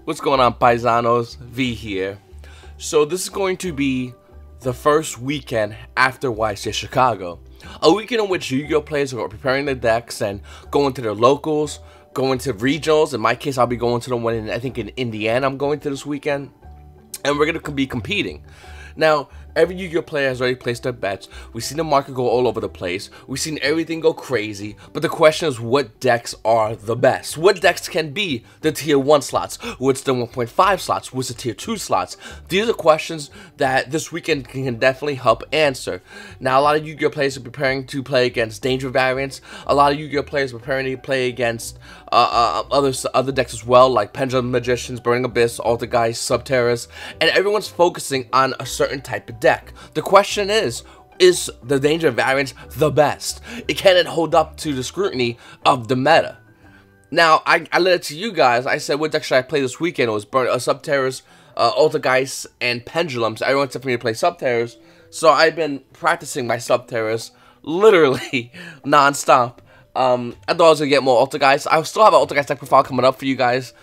What's going on, paisanos? V here. So this is going to be the first weekend after YC Chicago. A weekend in which Yugioh players are preparing their decks and going to their locals, going to regionals. In my case, I'll be going to the one I think in Indiana I'm going to this weekend. And we're going to be competing. Now, every Yugioh player has already placed their bets. We've seen the market go all over the place. We've seen everything go crazy. But the question is, what decks are the best? What decks can be the tier 1 slots? What's the 1.5 slots? What's the tier 2 slots? These are questions that this weekend can definitely help answer. Now, a lot of Yugioh players are preparing to play against Danger variants. A lot of Yugioh players are preparing to play against other decks as well, like Pendulum Magicians, Burning Abyss, Altergeist, Subterra's, and everyone's focusing on a certain type of deck. The question is the Danger variant the best? Can it hold up to the scrutiny of the meta? Now, I let it to you guys. I said, what deck should I play this weekend? It was Subterra's, Altergeist, and Pendulums. Everyone said for me to play Subterra's, so I've been practicing my Subterra's literally non-stop. I thought I was going to get more Altergeist. I still have an Altergeist deck profile coming up for you guys,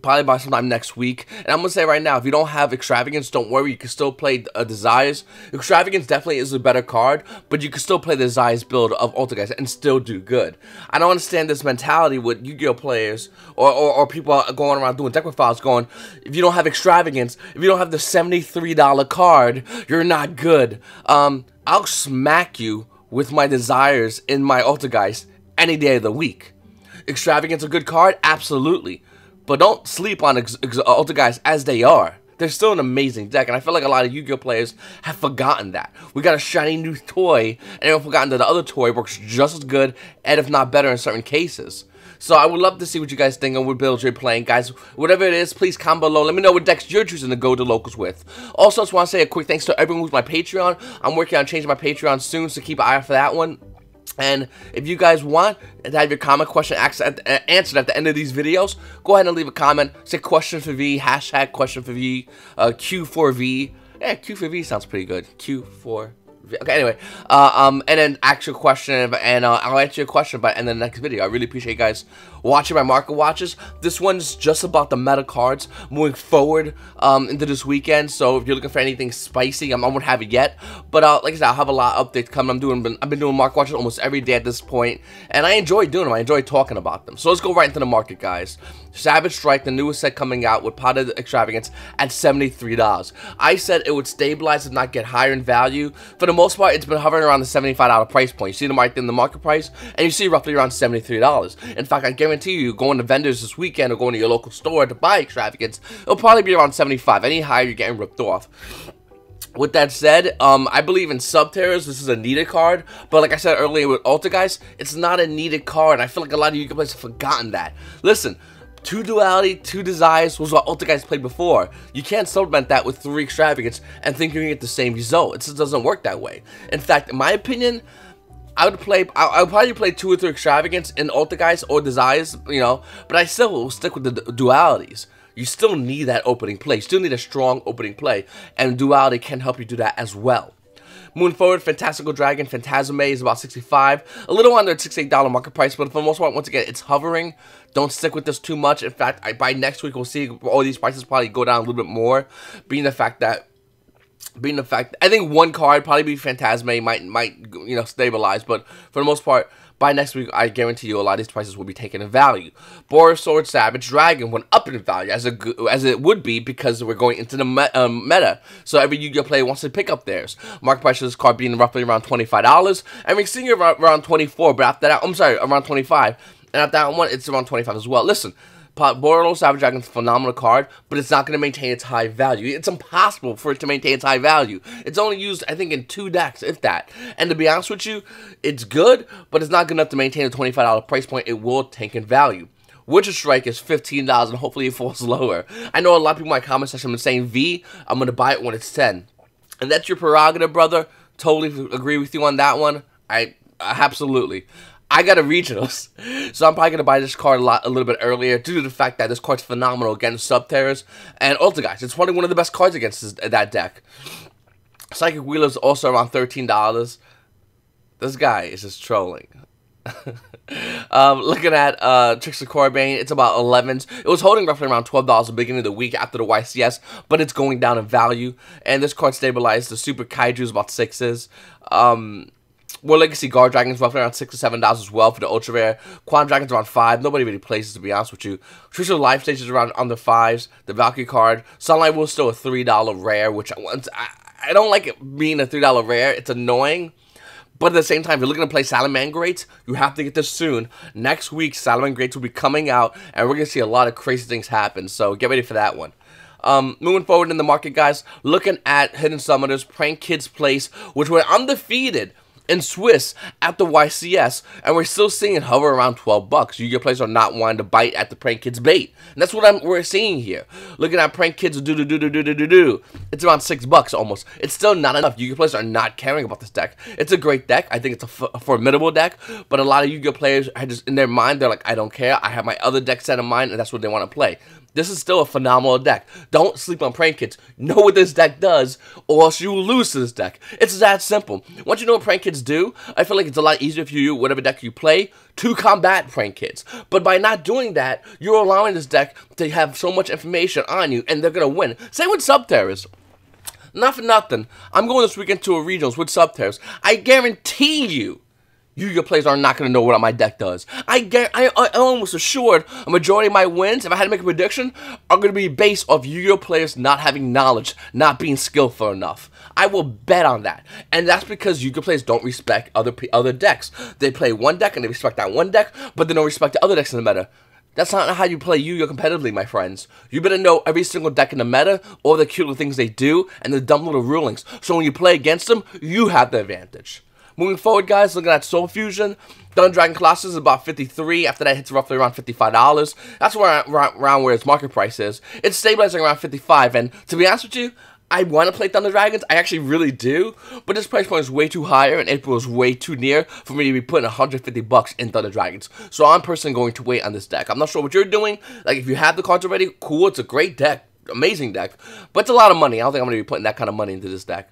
probably by sometime next week. And I'm going to say right now, if you don't have Extravagance, don't worry, you can still play Desires. Extravagance definitely is a better card, but you can still play the Desires build of Altergeist and still do good. I don't understand this mentality with Yu-Gi-Oh players or people going around doing deck profiles going, if you don't have Extravagance, if you don't have the $73 card, you're not good. I'll smack you with my Desires in my Altergeist any day of the week. Extravagance a good card? Absolutely. But don't sleep on Altergeist as they are. They're still an amazing deck, and I feel like a lot of Yu-Gi-Oh players have forgotten that. We got a shiny new toy, and they've forgotten that the other toy works just as good, and if not better in certain cases. So I would love to see what you guys think and what builds you're playing. Guys, whatever it is, please comment below. Let me know what decks you're choosing to go to locals with. Also, I just want to say a quick thanks to everyone who's my Patreon. I'm working on changing my Patreon soon, so keep an eye out for that one. And if you guys want to have your comment question answered at the end of these videos, go ahead and leave a comment. Say question for V, hashtag question for V, Q4V. Yeah, Q4V sounds pretty good. Q4V. Okay, anyway, and then ask your question, and I'll answer your question by the end of the next video. I really appreciate you guys watching my market watches. This one's just about the meta cards moving forward into this weekend. So if you're looking for anything spicy, I won't have it yet, but like I said, I'll have a lot of updates coming. I've been doing market watches almost every day at this point, and I enjoy doing them. I enjoy talking about them. So let's go right into the market, guys. Savage Strike, the newest set coming out with Potted Extravagance at $73. I said it would stabilize and not get higher in value. For the most part, it's been hovering around the $75 price point. You see them right in the market price, and you see roughly around $73. In fact, I guarantee you, going to vendors this weekend or going to your local store to buy Extravagance, it'll probably be around $75. Any higher, you're getting ripped off. With that said, I believe in Subterra's, this is a needed card, but like I said earlier with Altergeist, it's not a needed card, and I feel like a lot of you guys have forgotten that. Listen, 2 Duality, 2 Desires was what Altergeist played before. You can't supplement that with 3 Extravagance and think you're going to get the same result. It just doesn't work that way. In fact, in my opinion, I would probably play 2 or 3 Extravagance in Altergeist or Desires, you know, but I still will stick with the Dualities. You still need that opening play. You still need a strong opening play, and Duality can help you do that as well. Moving forward, Fantastical Dragon, Phantasme is about $65. A little under $68 market price, but for the most part, once again, it's hovering. Don't stick with this too much. In fact, by next week, we'll see all these prices probably go down a little bit more, being the fact I think one card, probably be Phantasme, might you know, stabilize, but for the most part, by next week, I guarantee you a lot of these prices will be taken in value. Boris Sword Savage Dragon went up in value, as it would be, because we're going into the meta. So every Yu-Gi-Oh player wants to pick up theirs. Market price of this card being roughly around $25. And we're seeing it around 24, but after that, I'm sorry, around 25. And after that one, it's around 25 as well. Listen, Boros Savage Dragon is a phenomenal card, but it's not going to maintain its high value. It's impossible for it to maintain its high value. It's only used, I think, in 2 decks, if that. And to be honest with you, it's good, but it's not good enough to maintain a $25 price point. It will tank in value. Witcher Strike is $15, and hopefully it falls lower. I know a lot of people in my comment section have been saying, V, I'm going to buy it when it's 10. And that's your prerogative, brother. Totally agree with you on that one. Absolutely. I got a regionals, so I'm probably going to buy this card a little bit earlier due to the fact that this card's phenomenal against Subterra's and Altergeist. It's probably one of the best cards against that deck. Psychic Wheeler is also around $13. This guy is just trolling. Looking at Trickster Corbane, it's about 11s. It was holding roughly around $12 at the beginning of the week after the YCS, but it's going down in value. And this card stabilized. The Super Kaiju is about 6s. War Legacy Guard Dragon's roughly around $6 to $7 as well for the Ultra Rare. Quantum Dragon's around 5. Nobody really plays it, to be honest with you. Trickster Life Stage is around under 5s. The Valkyrie card. Sunlight Will is still a $3 rare, which I don't like it being a $3 rare. It's annoying. But at the same time, if you're looking to play Salamangreats, you have to get this soon. Next week, Salamangreats will be coming out, and we're going to see a lot of crazy things happen. So get ready for that one. Moving forward in the market, guys, looking at Hidden Summoners, Prank Kids Place, which went undefeated in Swiss at the YCS, and we're still seeing it hover around 12 bucks. Yu-Gi-Oh! Players are not wanting to bite at the Prank Kids bait. And that's what we're seeing here. Looking at Prank Kids do. It's around 6 bucks almost. It's still not enough. Yu-Gi-Oh! Players are not caring about this deck. It's a great deck. I think it's a formidable deck, but a lot of Yu-Gi-Oh! Players are just in their mind, they're like, I don't care. I have my other deck set in mind, and that's what they want to play. This is still a phenomenal deck. Don't sleep on Prank Kids. Know what this deck does, or else you will lose to this deck. It's that simple. Once you know what Prank Kids do, I feel like it's a lot easier for you, whatever deck you play, to combat Prank Kids. But by not doing that, you're allowing this deck to have so much information on you, and they're going to win. Same with Subterrors. Not for nothing. I'm going this weekend to a regionals with Subterrors. I guarantee you, Yu-Gi-Oh! Players are not going to know what my deck does. I almost assured a majority of my wins, if I had to make a prediction, are going to be based off Yu-Gi-Oh! Players not having knowledge, not being skillful enough. I will bet on that. And that's because Yu-Gi-Oh! Players don't respect other decks. They play one deck and they respect that one deck, but they don't respect the other decks in the meta. That's not how you play Yu-Gi-Oh! Competitively, my friends. You better know every single deck in the meta, all the cute little things they do, and the dumb little rulings. So when you play against them, you have the advantage. Moving forward, guys, looking at Soul Fusion, Thunder Dragon Colossus is about 53. After that, it hits roughly around $55. That's around where its market price is. It's stabilizing around 55. And to be honest with you, I want to play Thunder Dragons. I actually really do. But this price point is way too higher, and April is way too near for me to be putting 150 bucks in Thunder Dragons. So I'm personally going to wait on this deck. I'm not sure what you're doing. Like, if you have the cards already, cool. It's a great deck. Amazing deck. But it's a lot of money. I don't think I'm going to be putting that kind of money into this deck.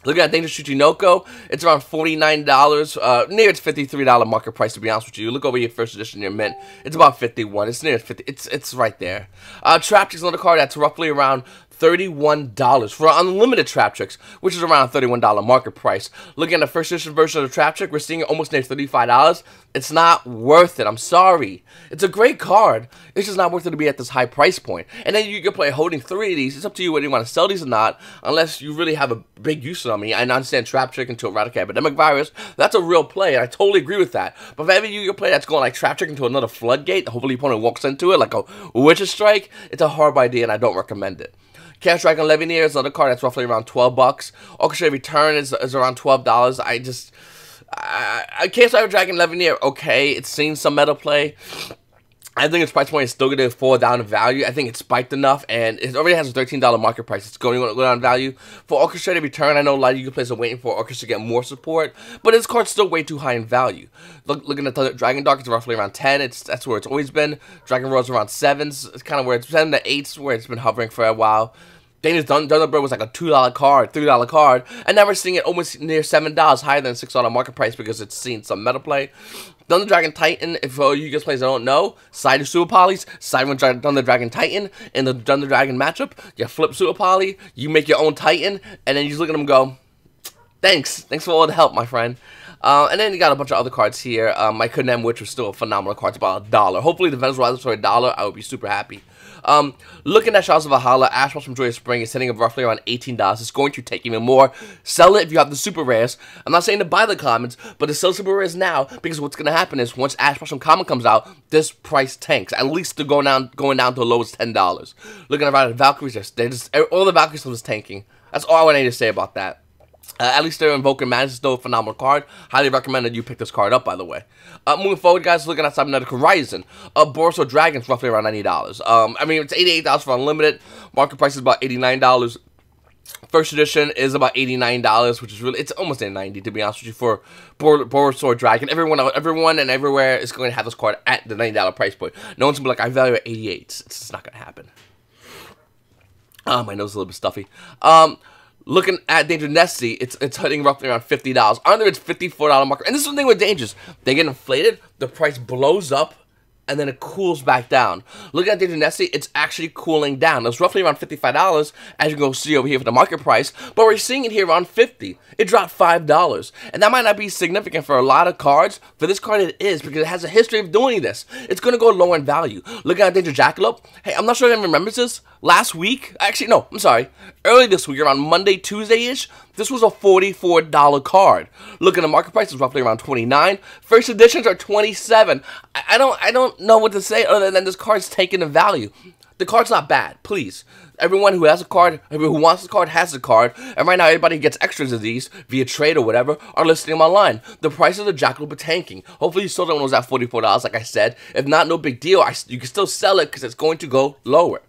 Looking at Dangerous Chuchinoko, it's around $49, near its $53 market price, to be honest with you. Look over your first edition, your mint, it's about 51. It's near 50. It's right there. Trap Trick's another card that's roughly around $31 for unlimited Trap Tricks, which is around a $31 market price. Looking at the first edition version of the Trap Trick, we're seeing it almost near $35. It's not worth it. I'm sorry. It's a great card. It's just not worth it to be at this high price point. And then you can play holding 3 of these. It's up to you whether you want to sell these or not, unless you really have a big use on me. I understand Trap Trick into Eradicate Epidemic Virus. That's a real play, and I totally agree with that. But if ever you play that's going like Trap Trick into another floodgate, hopefully your opponent walks into it like a Witch's Strike, it's a horrible idea, and I don't recommend it. Chaos Dragon Levineer is another card that's roughly around 12 bucks. Orchestrated Return is around $12. Chaos Dragon Levineer, okay, it's seen some meta play. I think its price point is still going to fall down in value. I think it's spiked enough, and it already has a $13 market price. It's going to go down in value. For Orchestrated Return, I know a lot of you players are waiting for Orchestra to get more support, but this card's still way too high in value. Looking at the Dragon Dark, it's roughly around 10. That's where it's always been. Dragon Roar's around 7s. It's kind of where it's 7 to 8s, where it's been hovering for a while. Dangerous Thunderbird was like a $2 card, $3 card, and now we're seeing it almost near $7, higher than $6 market price because it's seen some meta play. Thunder Dragon Titan, if you guys players don't know, side of Super Polys, side with Thunder Dragon Titan, in the Thunder Dragon matchup, you flip Super Poly, you make your own Titan, and then you just look at them and go, thanks for all the help, my friend. And then you got a bunch of other cards here. My KONAMI, which was still a phenomenal card, it's about $1. Hopefully the Venezuela for $1, I would be super happy. Looking at Shadows of Valhalla, Ash Blossom Joyous Spring is sitting at roughly around $18. It's going to take even more. Sell it if you have the super rares. I'm not saying to buy the commons, but to sell super rares now, because what's going to happen is once Ash Blossom Common comes out, this price tanks. At least they're going down to the lowest $10. Looking around at Valkyries, all the Valkyries are just tanking. That's all I need to say about that. At least their Invoker Madness is still a phenomenal card. Highly recommend that you pick this card up, by the way. Moving forward, guys, looking at Cybernetic Horizon. Boruto Dragon's roughly around $90. I mean, it's $88 for Unlimited. Market price is about $89. First edition is about $89, which is really, it's almost at $90, to be honest with you, for Boruto Dragon. Everyone and everywhere is going to have this card at the $90 price point. No one's going to be like, I value it at $88. It's just not going to happen. My nose is a little bit stuffy. Looking at Danger Nessie, it's hitting roughly around $50. Under its $54 marker. And this is the thing with Dangers. They get inflated, the price blows up, and then it cools back down. Looking at Danger Nessie, it's actually cooling down. It's roughly around $55, as you can go see over here for the market price, but we're seeing it here around $50. It dropped $5, and that might not be significant for a lot of cards. For this card, it is, because it has a history of doing this. It's going to go lower in value. Looking at Danger Jackalope, hey, I'm not sure if anyone remembers this. Last week, actually, no, I'm sorry. Early this week, around Monday, Tuesday-ish, this was a $44 card. Looking at the market price, it's roughly around $29. First editions are $27. I don't know what to say other than this card's taking the value. The card's not bad, please. Everyone who has a card, everyone who wants the card has the card, and right now everybody gets extras of these via trade or whatever, are listing them online. The price of the Jackalope are tanking. Hopefully you sold it when it was at $44, like I said. If not, no big deal. You can still sell it because it's going to go lower.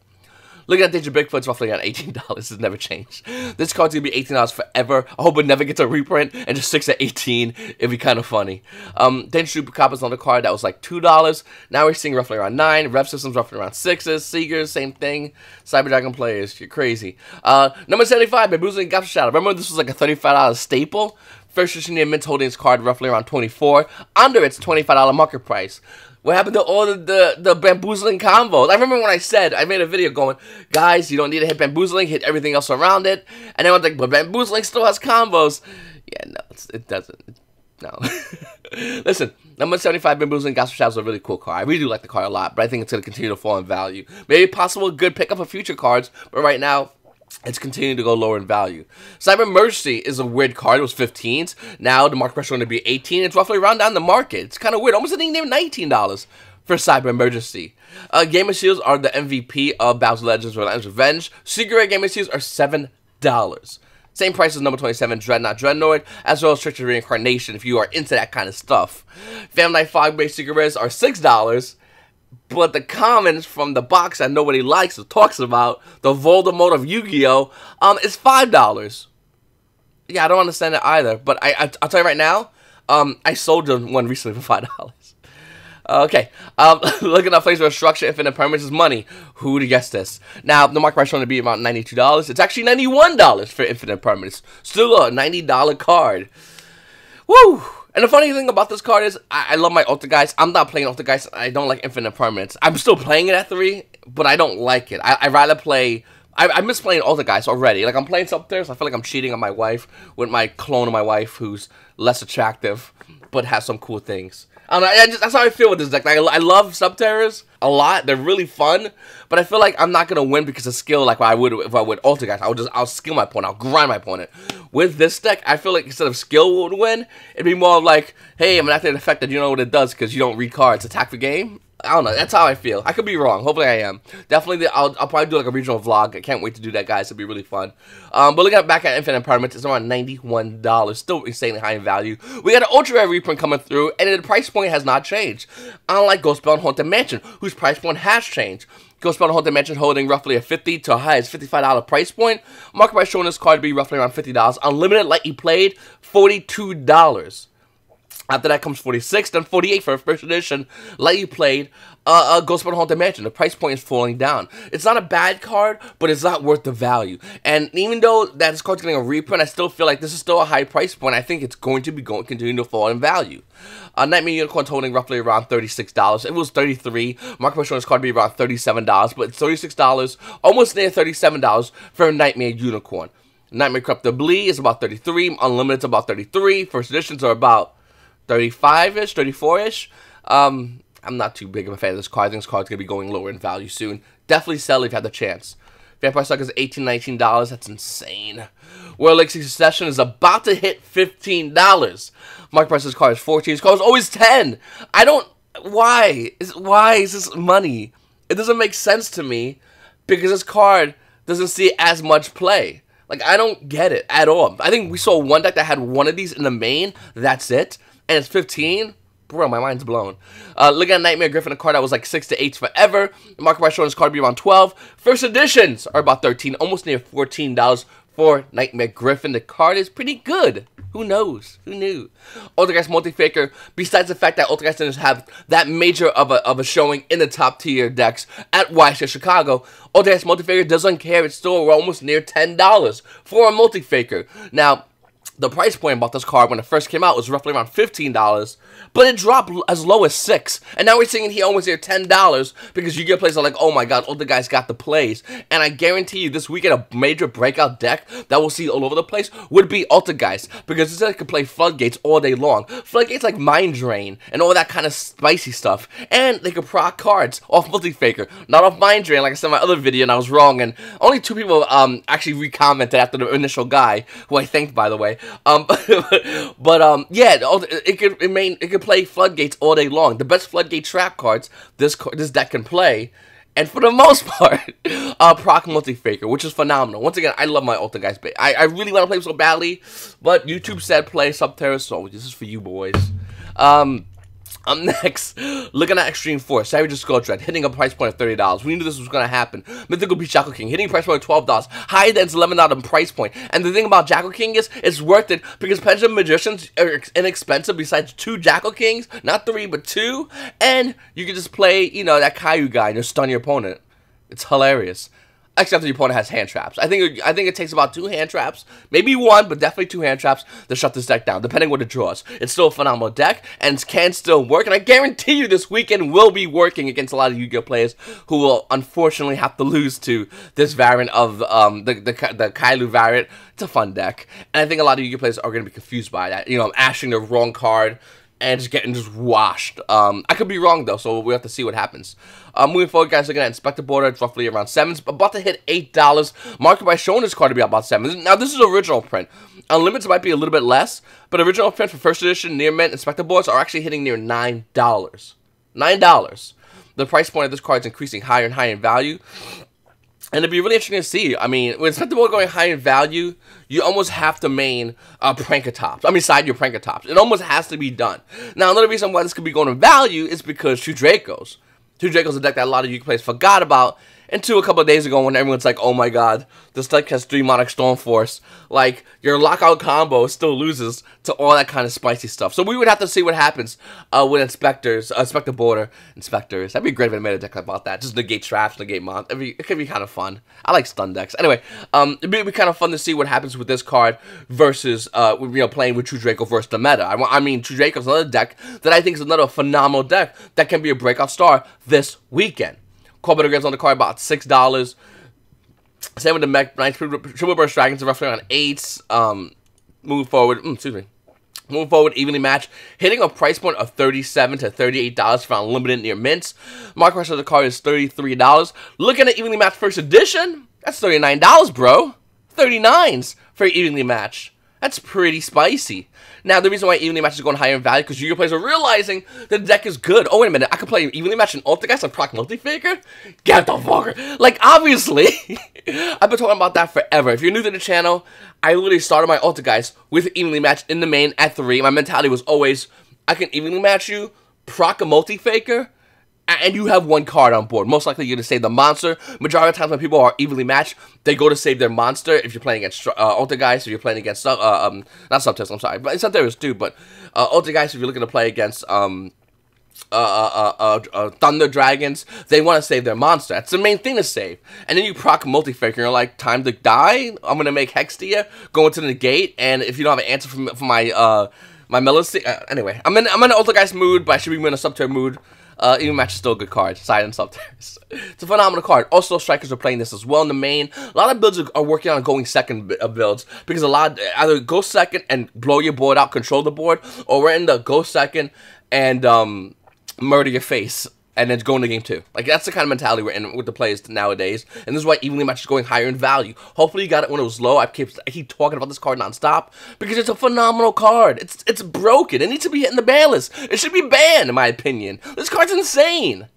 Looking at Danger Bigfoot, it's roughly at $18. It's never changed. This card's going to be $18 forever. I hope it never gets a reprint and just sticks at $18. It'd be kind of funny. Danger Chupacabra is another card that was like $2. Now we're seeing roughly around $9. Rev Systems roughly around $6. Seegers, same thing. Cyber Dragon players, you're crazy. Number 75, Bamboozling Gap's Shadow. Remember this was like a $35 staple? First edition Mint holding its card roughly around $24. Under its $25 market price. What happened to all the bamboozling combos? I remember when I made a video going, guys, you don't need to hit bamboozling, hit everything else around it. And then I was like, but bamboozling still has combos. Yeah, no, it doesn't. No. Listen, number 75 Bamboozling Gospel Shadow is a really cool card. I really do like the card a lot, but I think it's going to continue to fall in value. Maybe possible good pickup for future cards, but right now, it's continuing to go lower in value. Cyber Mercy is a weird card. It was 15s. Now the market price is going to be 18. It's roughly around down the market. It's kind of weird. Almost hitting $19 for Cyber Emergency. Gamer Shields are the MVP of Battles of Legends Relentless Revenge. Secret Rare Gamer Shields are $7. Same price as number 27 Dreadnought Dreadnought, as well as Trickster Reincarnation if you are into that kind of stuff. Family Night Fog-based Secret Rares are $6. But the commons from the box that nobody likes or talks about, the Voldemort of Yu-Gi-Oh, is $5. Yeah, I don't understand it either. But I'll tell you right now, I sold one recently for $5. Okay, looking at Flames of Destruction, Infinite Permanence is money. Who'd guess this? Now, the market price is going to be about $92. It's actually $91 for Infinite Permanence. Still a $90 card. Woo! And the funny thing about this card is, I love my Ultra-Guys. I'm not playing Ultra-Guys. I don't like Infinite Permanence. I'm still playing it at 3, but I don't like it. I'd rather play... I miss playing Ultra-Guys already. Like, I'm playing something, so I feel like I'm cheating on my wife with my clone of my wife who's less attractive, but has some cool things. I don't know, that's how I feel with this deck. Like, I love Subterrors a lot. They're really fun, but I feel like I'm not going to win because of skill like I would if I would Ultra-Guys. I'll skill my opponent. I'll grind my opponent. With this deck, I feel like instead of skill would win, it'd be more of like, hey, I'm not the effect that you know what it does because you don't read cards. Attack the game. I don't know. That's how I feel. I could be wrong. Hopefully I am. Definitely, I'll probably do like a regional vlog. I can't wait to do that, guys. It'll be really fun. But looking back at Infinite Permanence, it's around $91. Still insanely high in value. We got an Ultra Rare reprint coming through, and the price point has not changed. Unlike Ghostbell and Haunted Mansion, whose price point has changed. Ghostbell and Haunted Mansion holding roughly a $50 to a high as $55 price point. Market price showing this card to be roughly around $50. Unlimited Lightly Played, $42. After that comes 46, then 48 for a first edition. Lightly Played, Ghostbell and Haunted Mansion. The price point is falling down. It's not a bad card, but it's not worth the value. And even though that this card's getting a reprint, I still feel like this is still a high price point. I think it's going to be continuing to fall in value. Nightmare Unicorn's holding roughly around $36. It was $33. Market price showing this card to be around $37, but it's $36, almost near $37 for a Nightmare Unicorn. Nightmare Corrupted Blee is about $33. Unlimited's about $33. First editions are about 35-ish, 34-ish. I'm not too big of a fan of this card. I think this card's going to be going lower in value soon. Definitely sell if you have the chance. Vampire Sucker is $18, $19. That's insane. World Elixir Succession is about to hit $15. Market price of this card is $14. This card is always $10. I don't... Why is this money? It doesn't make sense to me because this card doesn't see as much play. Like, I don't get it at all. I think we saw one deck that had one of these in the main. That's it. And it's 15. Bro, my mind's blown. Looking at Nightmare Griffin, a card that was like 6 to 8 forever. The market price showing this card to be around 12. First editions are about 13, almost near $14 for Nightmare Griffin. The card is pretty good. Who knows? Who knew? Ultrageist Multi-Faker, besides the fact that Ultrageist didn't have that major of a showing in the top tier decks at YC Chicago, Ultrageist Multi-Faker doesn't care. It's still almost near $10 for a Multi-Faker. Now, the price point about this card when it first came out was roughly around $15, but it dropped as low as $6. And now we're seeing it here almost near $10 because Yu-Gi-Oh! Players are like, oh my god, all the guys got the plays. And I guarantee you this weekend a major breakout deck that we'll see all over the place would be Ultrageist, because this deck could play Floodgates all day long. Floodgates like Mind Drain and all that kind of spicy stuff. And they could proc cards off Multi-Faker, not off Mind Drain like I said in my other video and I was wrong. And only 2 people actually re-commented after the initial guy, who I thanked by the way. Yeah, it could play Floodgates all day long. The best Floodgate trap cards this deck can play, and for the most part, proc Multi-Faker, which is phenomenal. Once again, I love my Ultrageist bait. I really want to play so badly, but YouTube said play Subterra, so this is for you boys. Next, looking at Extreme Force, Savage Skull Dread, hitting a price point of $30. We knew this was going to happen. Mythical Beast Jackal King, hitting a price point of $12, higher than its $11 price point. And the thing about Jackal King is, it's worth it, because Pendulum Magicians are inexpensive besides 2 Jackal Kings, not 3, but 2, and you can just play, you know, that Caillou guy and just stun your opponent. It's hilarious. Except the opponent has hand traps. I think it takes about 2 hand traps, maybe 1, but definitely 2 hand traps to shut this deck down, depending what it draws. It's still a phenomenal deck, and can still work, and I guarantee you this weekend will be working against a lot of Yu-Gi-Oh! Players who will unfortunately have to lose to this variant of the Caillou variant. It's a fun deck, and I think a lot of Yu-Gi-Oh! Players are going to be confused by that. You know, ashing the wrong card and just getting washed. I could be wrong though, so we'll have to see what happens. Moving forward, guys, looking at Inspector Border, it's roughly around $7, about to hit $8. Market by showing this card to be about $7. Now this is original print. Unlimited might be a little bit less, but original print for first edition near mint Inspector Boards are actually hitting near $9. $9. The price point of this card is increasing higher and higher in value. And it'd be really interesting to see. I mean, with Inspector Board going high in value, you almost have to main Prankatops. I mean, side your Prankatops. It almost has to be done. Now, another reason why this could be going in value is because Two Dracos. Two Dracos is a deck that a lot of you players forgot about until a couple of days ago when everyone's like, oh my god, this deck has 3 Monarch Stormforce. Like, your lockout combo still loses to all that kind of spicy stuff. So we would have to see what happens with Inspector Border, Inspectors. That'd be great if I made a deck about that. Just negate traps, negate mon. It could be kind of fun. I like stun decks. Anyway, it'd be kind of fun to see what happens with this card versus, playing with True Draco versus the meta. I mean, True Draco's another deck that I think is another phenomenal deck that can be a breakout star this weekend. Corbett Grams on the card about $6. Same with the Mech Knights, Triple Burst Dragons are roughly around 8. Moving forward, moving forward, evenly matched, hitting a price point of $37 to $38 for unlimited near mints. Market price of the card is $33. Looking at evenly matched first edition, that's $39, bro. $39s for evenly matched. That's pretty spicy. Now, the reason why evenly match is going higher in value because Yu-Gi-Oh! Players are realizing that the deck is good. Oh, wait a minute. I could play evenly match in Ultrageist and proc Multi-Faker? Get the fucker. Like, obviously, I've been talking about that forever. If you're new to the channel, I literally started my Ultrageist with evenly match in the main at 3. My mentality was always, I can evenly match you, proc a Multi-Faker, and you have 1 card on board. Most likely you're going to save the monster. Majority of times when people are evenly matched, they go to save their monster. If you're playing against Ultrageist, or you're playing against, not Subtest, I'm sorry. But Subterra's too, but Ultrageist, if you're looking to play against Thunder Dragons, they want to save their monster. That's the main thing to save. And then you proc Multi-Faker, you're like, time to die? I'm going to make Hextia, go into the gate, and if you don't have an answer for my, my Melisy, anyway, I'm in an Ultrageist mood, but I should be in a Subterra mood. Even match is still a good card. Side and Subterrace. It's a phenomenal card. Also, Strikers are playing this as well in the main. A lot of builds are working on going second builds because a lot either go second and blow your board out, control the board, or we're in the go second and murder your face and then go into game 2. Like, that's the kind of mentality we're in with the players nowadays. And this is why evenly match is going higher in value. Hopefully you got it when it was low. I keep talking about this card nonstop because it's a phenomenal card. It's broken. It needs to be hitting the ban list. It should be banned, in my opinion. This card's insane.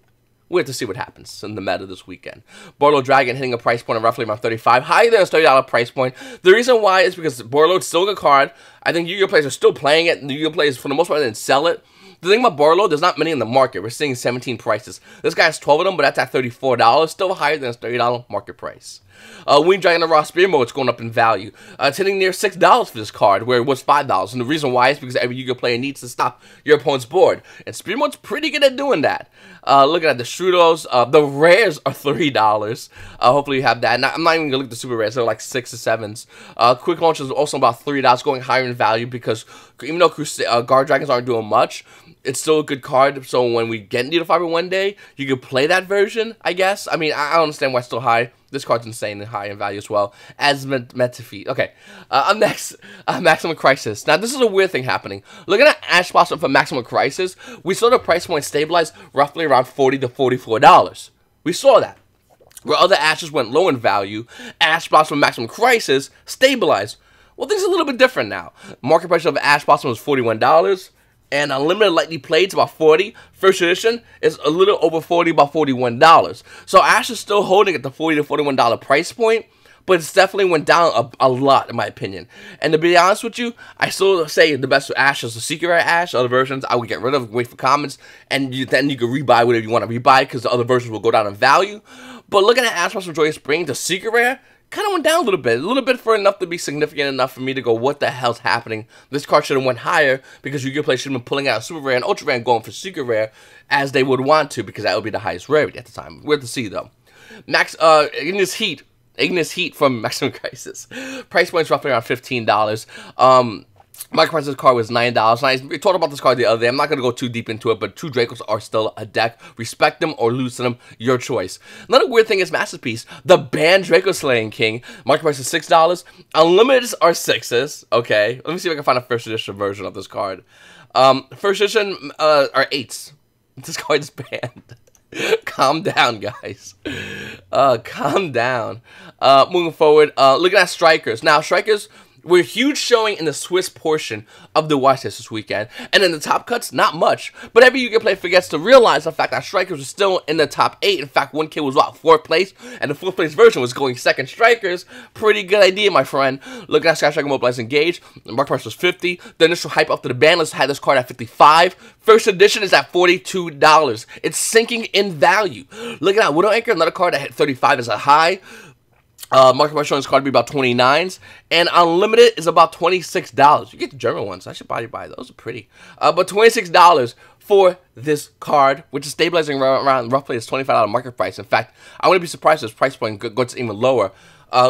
We have to see what happens in the meta this weekend. Borderlord Dragon hitting a price point of roughly around $35, higher than a $30 price point. The reason why is because Borderlord's still a good card. I think Yu-Gi-Oh! Players are still playing it. Yu-Gi-Oh! Players, for the most part, didn't sell it. The thing about Barlow, there's not many in the market. We're seeing 17 prices. This guy has 12 of them, but that's at $34. Still higher than his $30 market price. Wing Dragon and Raw Spear Mode, it's going up in value. It's hitting near $6 for this card, where it was $5. And the reason why is because every Yu-Gi-Oh player needs to stop your opponent's board. And Spear Mode's pretty good at doing that. Looking at the Shrudos, the rares are $3. Hopefully you have that. Now, I'm not even going to look at the super rares. They're like 6 or 7s. Quick Launch is also about $3, going higher in value because even though Guard Dragons aren't doing much, it's still a good card. So when we get Needle Fiber one day, you can play that version, I guess. I mean, I don't understand why it's still high. This card's insane and high in value as well as Metafeet. Okay, up next, Maximum Crisis. Now, this is a weird thing happening. Looking at Ash Blossom for Maximum Crisis, we saw the price point stabilize roughly around $40 to $44. We saw that. Where other Ashes went low in value, Ash Blossom Maximum Crisis stabilized. Well, things are a little bit different now. Market price of Ash Blossom was $41. And Unlimited Lightning Plate's about $40. First edition is a little over $40, about $41. So Ash is still holding at the $40 to $41 price point, but it's definitely went down a lot, in my opinion. And to be honest with you, I still say the best Ash is the Secret Rare Ash. Other versions I would get rid of, wait for comments, and then you can rebuy whatever you want to rebuy because the other versions will go down in value. But looking at Ash Blossom Joyous Spring, the Secret Rare kind of went down a little bit for enough to be significant enough for me to go, what the hell's happening? This card should have went higher because Yu-Gi-Oh! Players should have been pulling out Super Rare and Ultra Rare and going for Secret Rare as they would want to because that would be the highest rarity at the time. We're to see though. Ignis Heat from Maximum Crisis. Price point's roughly around $15. Market price of this card was $9. We talked about this card the other day. I'm not going to go too deep into it, but 2 Dracos are still a deck. Respect them or lose to them, your choice. Another weird thing is Masterpiece, the banned Draco Slaying King. Market price is $6. Unlimiteds are 6s. Okay, let me see if I can find a first edition version of this card. First edition are 8s. This card is banned. Calm down, guys. Calm down. Moving forward, looking at Strikers. Now, Strikers were huge showing in the Swiss portion of the watch list this weekend. And in the top cuts, not much. But every Yu-Gi-Oh! Player forgets to realize the fact that Strikers were still in the top 8. In fact, one kid was, what, 4th place? And the 4th place version was going 2nd. Strikers, pretty good idea, my friend. Looking at Sky Striker Mobilize Engage, the market price was 50. The initial hype up to the ban list had this card at 55. First edition is at $42. It's sinking in value. Looking at Widow Anchor, another card that hit 35 is a high. Market price showing this card to be about 29s, and Unlimited is about $26. You get the German ones. I should probably buy those. Are pretty. But $26 for this card, which is stabilizing around roughly its $25 market price. In fact, I wouldn't be surprised if this price point goes even lower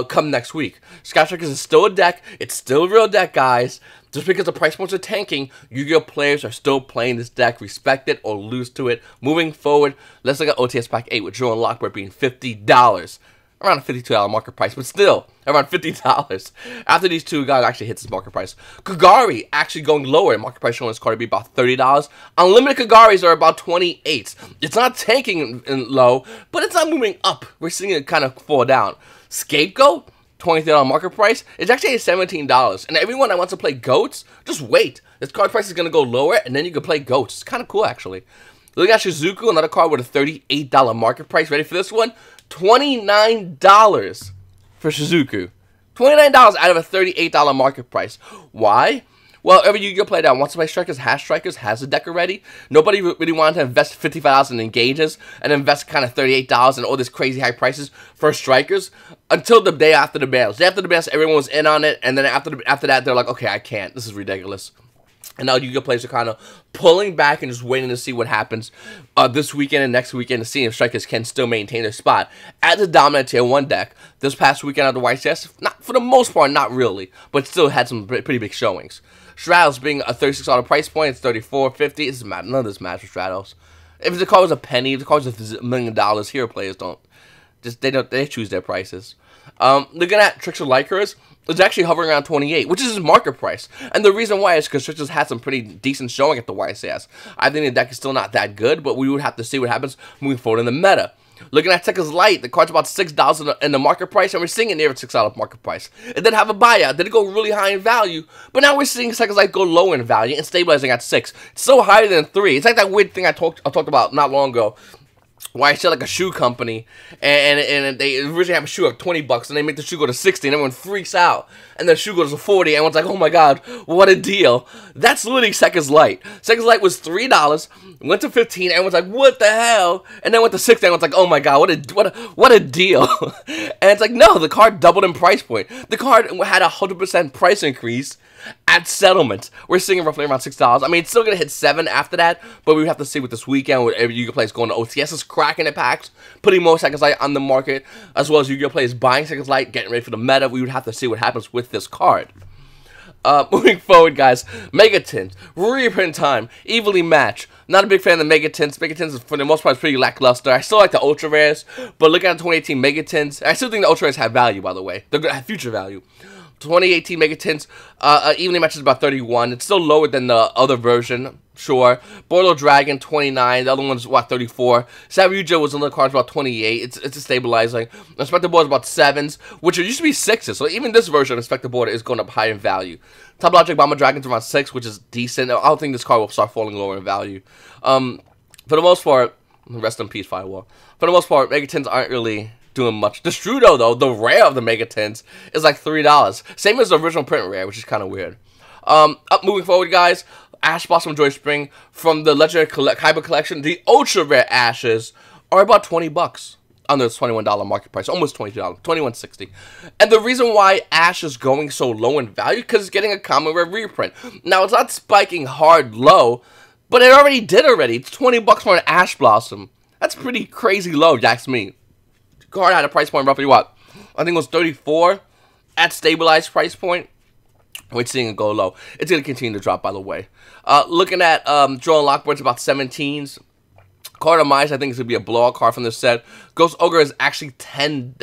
come next week. Sky Strikers is still a deck. It's still a real deck, guys. Just because the price points are tanking, Yu-Gi-Oh! Players are still playing this deck. Respect it or lose to it. Moving forward, let's look at OTS Pack 8 with Joe and Lockbird being $50. Around a $52 market price, but still around $50. After these two guys actually hits this market price. Kagari actually going lower. Market price showing this card to be about $30. Unlimited Kagaris are about 28. It's not tanking in low, but it's not moving up. We're seeing it kind of fall down. Scapegoat, $23 market price. It's actually at $17. And everyone that wants to play Goats, just wait. This card price is going to go lower, and then you can play Goats. It's kind of cool, actually. Look at Shizuku, another card with a $38 market price. Ready for this one? $29 for Shizuku. $29 out of a $38 market price. Why? Well, every Yu-Gi-Oh! Player that wants to play Strikers has a deck already. Nobody really wanted to invest $55 in Engages and invest kind of $38 and all these crazy high prices for Strikers until the day after the bans. The day after the bans, everyone was in on it, and then after that, they're like, okay, I can't. This is ridiculous. And now Yu-Gi-Oh! Players are kind of pulling back and just waiting to see what happens this weekend and next weekend to see if Strikers can still maintain their spot as a dominant Tier 1 deck. This past weekend at the YCS, not for the most part, not really, but still had some pretty big showings. Stratos being a $36 price point, it's $34.50. It's none of this matters for Stratos. If the card was a penny, if the card was $1 million, hero players don't. They choose their prices. Looking at Trickster Lycras, it's actually hovering around 28, which is his market price. And the reason why is because Trickster's had some pretty decent showing at the YCS. I think the deck is still not that good, but we would have to see what happens moving forward in the meta. Looking at Tekka's Light, the card's about $6 in the market price, and we're seeing it near a $6 market price. It did have a buyout, did it go really high in value, but now we're seeing Tekka's Light go low in value and stabilizing at 6. It's so higher than 3. It's like that weird thing I talked about not long ago, why I sell like a shoe company, and they originally have a shoe at $20, and they make the shoe go to 60, and everyone freaks out, and the shoe goes to 40, and everyone's like, oh my god, what a deal. That's literally Seconds Light. Seconds Light was $3, went to 15, everyone's like, what the hell, and then went to 60, everyone's like, oh my god, what a deal. And it's like, no, the card doubled in price point. The card had a 100% price increase at settlement. We're seeing roughly around $6. I mean, it's still going to hit 7 after that, but we have to see with this weekend, where every Yu-Gi-Oh! Player is going to OTS, is cracking the packs, putting more Seconds Light on the market, as well as Yu-Gi-Oh! Players buying Seconds Light, getting ready for the meta. We would have to see what happens with this card. Moving forward, guys, Mega Tins, reprint time, evenly matched. Not a big fan of the Mega Tins. Mega Tins, for the most part, is pretty lackluster. I still like the Ultra Rares, but looking at 2018 Mega Tins, I still think the Ultra Rares have value, by the way. They're going to have future value. 2018 Mega Tins, evenly matches about 31. It's still lower than the other version, sure. Boilo Dragon, 29. The other one's, what, 34. Yugioh was another card, about 28. It's a stabilizing. Inspector Board is about 7s, which used to be 6s. So even this version of Inspector Board is going up higher in value. Top Logic Bomber Dragon's around 6, which is decent. I don't think this card will start falling lower in value. For the most part, rest in peace, Firewall. For the most part, Mega Tins aren't really doing much. The Strudo, though, the rare of the Mega Tins, is like $3. Same as the original print rare, which is kind of weird. Moving forward, guys, Ash Blossom Joy Spring from the Legendary Kaiba Collection. The ultra rare Ashes are about $20 under the $21 market price, almost $20, $21.60. And the reason why Ash is going so low in value, because it's getting a common rare reprint. Now, it's not spiking hard low, but it already did already. It's $20 for an Ash Blossom. That's pretty crazy low, if you ask me. Card had a price point roughly, what, I think it was 34 at stabilized price point. We're seeing it go low. It's going to continue to drop, by the way. Looking at Draw and Lockboards, about 17s. Card of Mice, I think it's going to be a blowout card from this set. Ghost Ogre is actually $10.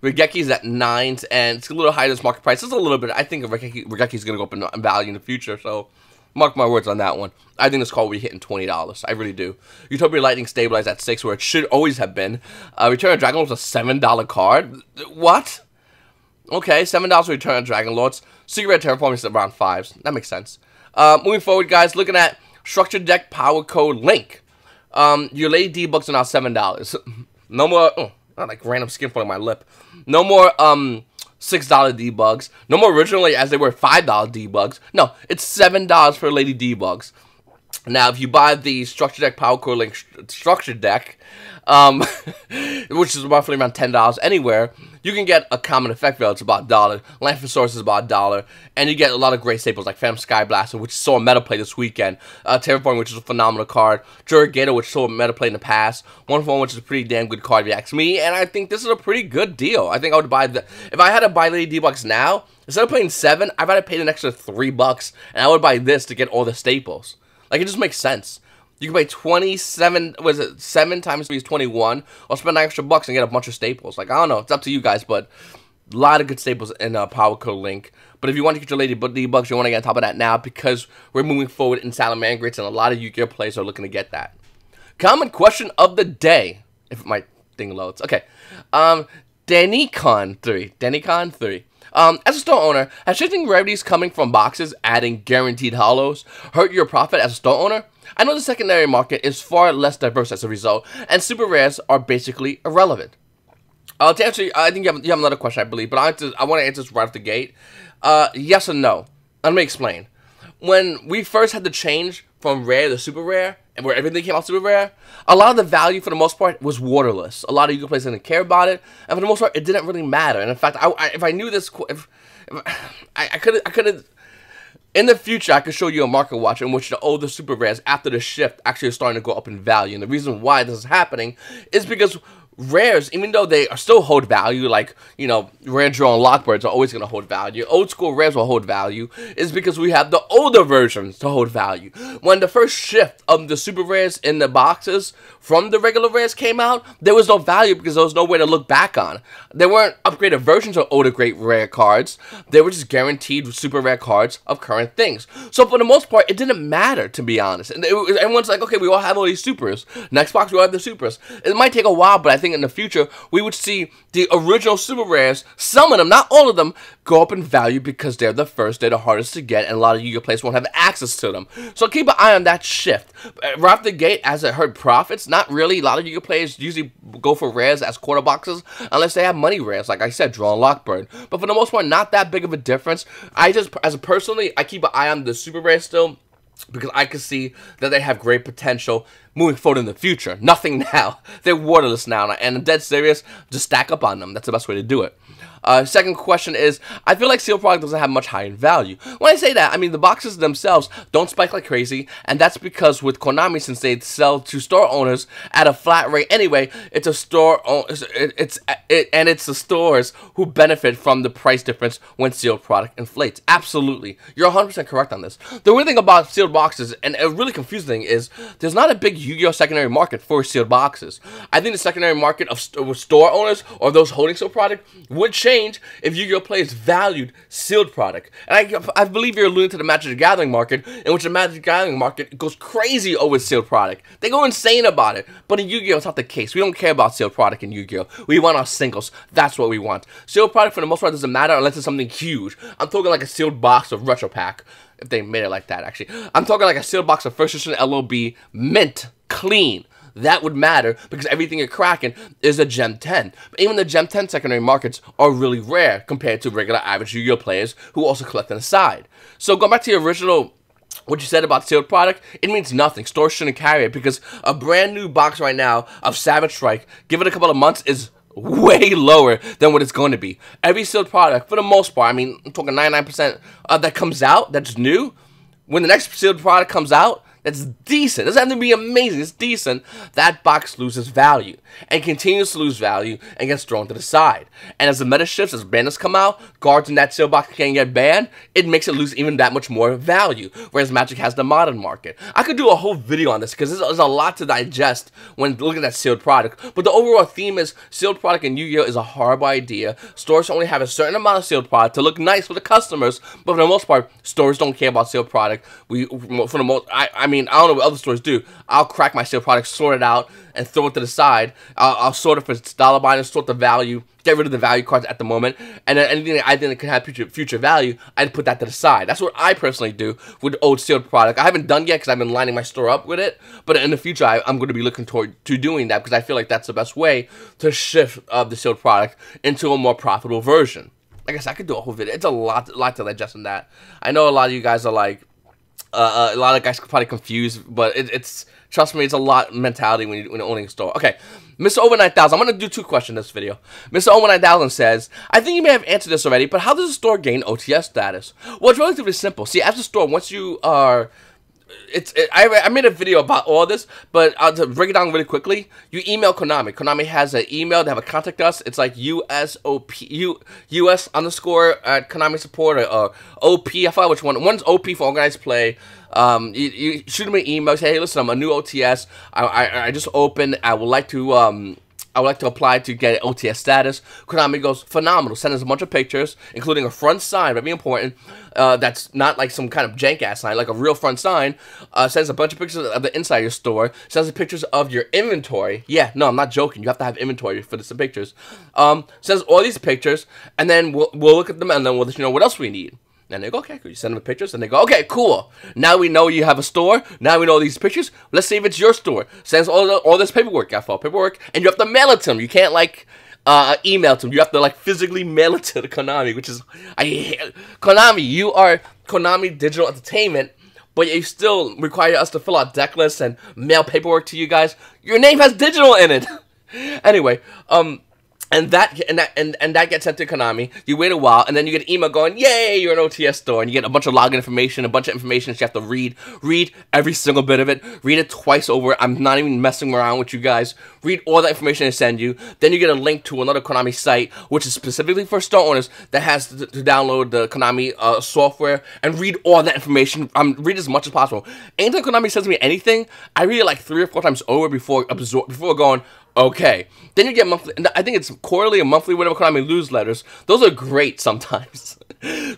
Regeki is at 9s, and it's a little higher than its market price. It's a little bit. I think Regeki is going to go up in value in the future, so mark my words on that one. I think this card will be hitting $20. I really do. Utopia Lightning stabilized at 6, where it should always have been. Return of Dragon Lords is a $7 card. What? Okay, $7 for Return of Dragon Lords. Secret Terraforming is around 5s. That makes sense. Moving forward, guys, looking at Structured Deck Power Code Link. Your Lady D-Bucks are now $7. No more, not like random skin on my lip. No more, $6 debugs. No more originally as they were $5 debugs. No, it's $7 for Lady debugs. Now, if you buy the Structure Deck Power Core Link Structure Deck, which is roughly around $10 anywhere, you can get a common effect value. It's about $1. Land for Source is about $1. And you get a lot of great staples like Phantom Sky Blaster, which saw a meta play this weekend. Terraforming, which is a phenomenal card. Jurigator, which saw a meta play in the past. Wonderful One, which is a pretty damn good card if you ask me. And I think this is a pretty good deal. I think I would buy the... If I had to buy Lady D-Bucks now, instead of paying $7, I'd rather pay an extra $3. And I would buy this to get all the staples. Like, it just makes sense. You can pay 27, was it 7 times 3 is 21, or spend an extra bucks and get a bunch of staples. Like, I don't know, it's up to you guys, but a lot of good staples in Power Code Link. But if you want to get your Lady D-Bucks, you want to get on top of that now, because we're moving forward in Salamangreats, and a lot of Yu-Gi-Oh! Players are looking to get that. Common question of the day, if my thing loads. Okay, Danicon 3. As a store owner, has shifting rarities coming from boxes, adding guaranteed hollows, hurt your profit as a store owner? I know the secondary market is far less diverse as a result, and super rares are basically irrelevant. To answer, I think you have another question, I believe, but I want to answer this right off the gate. Yes and no. Let me explain. When we first had to change from rare to super rare, and where everything came out super rare, a lot of the value, for the most part, was waterless. A lot of Yu-Gi-Oh! Players didn't care about it, and for the most part, it didn't really matter. And in fact, if I knew this, I could have, in the future, I could show you a market watch in which the older super rares, after the shift, actually are starting to go up in value. And the reason why this is happening is because rares, even though they are still hold value, like, you know, rare draw and lockbirds are always going to hold value, old school rares will hold value, is because we have the older versions to hold value. When the first shift of the super rares in the boxes from the regular rares came out, there was no value because there was no way to look back on. There weren't upgraded versions of older great rare cards. They were just guaranteed super rare cards of current things. So for the most part, it didn't matter, to be honest. And everyone's like, okay, we all have all these supers. Next box, we all have the supers. It might take a while, but I think in the future, we would see the original super rares, some of them, not all of them, go up in value because they're the first, they're the hardest to get, and a lot of Yu-Gi-Oh! Players won't have access to them. So keep an eye on that shift. Right off the gate, as it hurt profits, not really. A lot of Yu-Gi-Oh! Players usually go for rares as quarter boxes, unless they have money rares, like I said, Draw and Lockbird. But for the most part, not that big of a difference. I keep an eye on the super rares still, because I can see that they have great potential moving forward in the future. Nothing now. They're waterless now, and I'm dead serious. Just stack up on them. That's the best way to do it. Second question is, I feel like sealed product doesn't have much high in value. When I say that, I mean the boxes themselves don't spike like crazy, and that's because with Konami, since they sell to store owners at a flat rate anyway, it's a it's the stores who benefit from the price difference when sealed product inflates. Absolutely, you're 100% correct on this. The weird thing about sealed boxes, and a really confusing thing, is there's not a big Yu-Gi-Oh! Secondary market for sealed boxes. I think the secondary market of store owners or those holding sealed product would change if Yu-Gi-Oh! Players valued sealed product. And I believe you're alluding to the Magic the Gathering market, in which the Magic the Gathering market goes crazy over sealed product. They go insane about it. But in Yu-Gi-Oh! It's not the case. We don't care about sealed product in Yu-Gi-Oh! We want our singles. That's what we want. Sealed product, for the most part, doesn't matter unless it's something huge. I'm talking like a sealed box of Retro Pack. If they made it like that, actually. I'm talking like a sealed box of First Edition LOB, mint, clean. That would matter because everything you're cracking is a Gem 10. But even the Gem 10 secondary markets are really rare compared to regular average Yu-Gi-Oh! Players who also collect on the side. So going back to your original, what you said about sealed product, it means nothing. Stores shouldn't carry it because a brand new box right now of Savage Strike, give it a couple of months, is way lower than what it's going to be. Every sealed product, for the most part, I mean, I'm talking 99% that comes out, that's new, when the next sealed product comes out, that's decent. It doesn't have to be amazing. It's decent. That box loses value and continues to lose value and gets thrown to the side. And as the meta shifts, as banners come out, cards in that sealed box can get banned, it makes it lose even that much more value. Whereas Magic has the modern market. I could do a whole video on this because there's a lot to digest when looking at sealed product. But the overall theme is sealed product in Yu-Gi-Oh! Is a horrible idea. Stores only have a certain amount of sealed product to look nice for the customers, but for the most part, stores don't care about sealed product. I mean, I don't know what other stores do. I'll crack my sealed product, sort it out, and throw it to the side. I'll sort it for dollar binders, sort the value, get rid of the value cards at the moment, and then anything that I think that can have future value, I'd put that to the side. That's what I personally do with old sealed product. I haven't done yet because I've been lining my store up with it, but in the future, I'm going to be looking toward doing that because I feel like that's the best way to shift the sealed product into a more profitable version. Like I said, I could do a whole video. It's a lot to digest in that. I know a lot of you guys are like, a lot of guys are probably confused, but it's trust me, it's a lot mentality when you're owning a store. Okay, Mr. Over 9000, I'm going to do two questions in this video. Mr. Over 9000 says, I think you may have answered this already, but how does a store gain OTS status? Well, it's relatively simple. See, as a store, once you are... I made a video about all this, but to break it down really quickly, you email Konami. Konami has an email. They have a contact us. It's like US underscore at Konami support or OP. I forgot which one. One's OP for organized play. You shoot them an email. Say, hey, listen, I'm a new OTS. I just opened. I would like to apply to get OTS status. Konami goes, phenomenal. Send us a bunch of pictures, including a front sign, very important. That's not like some kind of jank-ass sign, like a real front sign. Sends a bunch of pictures of the inside of your store. Sends us pictures of your inventory. Yeah, no, I'm not joking. You have to have inventory for some pictures. Sends all these pictures, and then we'll look at them, and then we'll let you know what else we need. And they go, okay, cool. You send them the pictures, and they go, okay, cool. Now we know you have a store. Now we know these pictures. Let's see if it's your store. Sends all this paperwork. Got full paperwork, and you have to mail it to them. You can't like email to them. You have to like physically mail it to the Konami, which is Konami. You are Konami Digital Entertainment, but you still require us to fill out deck lists and mail paperwork to you guys. Your name has digital in it. Anyway, And that gets sent to Konami. You wait a while, and then you get an email going, yay, you're an OTS store. And you get a bunch of login information, a bunch of information that you have to read. Read every single bit of it. Read it twice over. I'm not even messing around with you guys. Read all the information they send you. Then you get a link to another Konami site, which is specifically for store owners, that has to download the Konami software and read all that information. Read as much as possible. Anytime Konami sends me anything, I read it like 3 or 4 times over before going, okay. Then you get monthly, I think it's quarterly or monthly, whatever Konami newsletters. Those are great sometimes.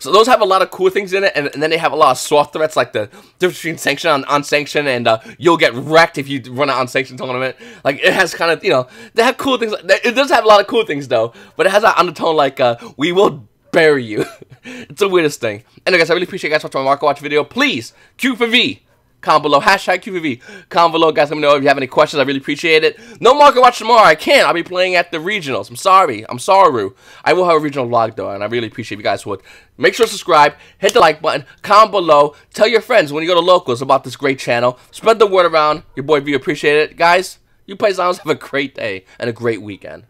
So those have a lot of cool things in it, and then they have a lot of soft threats, like the difference between sanction and unsanctioned, and you'll get wrecked if you run an unsanctioned tournament. Like, it has kind of, you know, they have cool things. It does have a lot of cool things, though, but it has that undertone like, we will bury you. It's the weirdest thing. Anyway, guys, I really appreciate you guys watching my Market Watch video. Please, Q for V. Comment below, hashtag Q for V. Comment below, guys, let me know if you have any questions. I really appreciate it. No Market Watch tomorrow. I can't. I'll be playing at the regionals. I'm sorry. I'm sorry. I will have a regional vlog, though, and I really appreciate you guys would. Make sure to subscribe, hit the like button, comment below, tell your friends when you go to locals about this great channel. Spread the word around. Your boy V appreciate it. Guys, you play Zonos, have a great day and a great weekend.